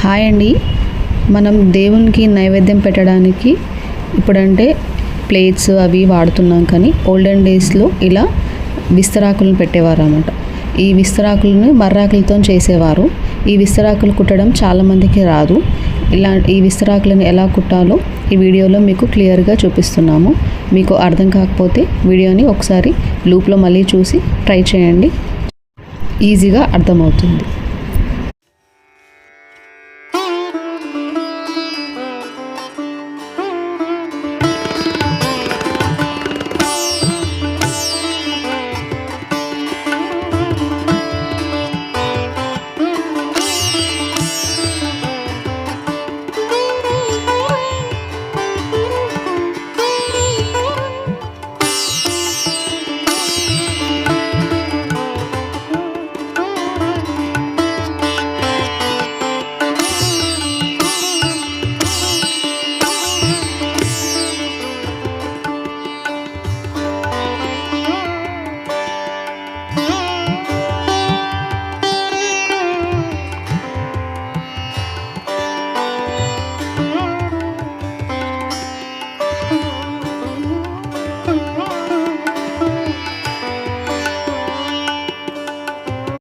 Hi అండి. మనం దేవునికి నైవేద్యం పెట్టడానికి ఇప్పుడంటే ప్లేట్స్ అవి వాడుతున్నాం, కానీ ఓల్డెన్ డేస్లో ఇలా విస్తరాకులను పెట్టేవారు అన్నమాట. ఈ విస్తరాకులను మర్రాకులతో చేసేవారు. ఈ విస్తరాకులు కుట్టడం చాలామందికి రాదు. ఈ విస్తరాకులను ఎలా కుట్టాలో ఈ వీడియోలో మీకు క్లియర్గా చూపిస్తున్నాము. మీకు అర్థం కాకపోతే వీడియోని ఒకసారి లూప్లో మళ్ళీ చూసి ట్రై చేయండి, ఈజీగా అర్థమవుతుంది.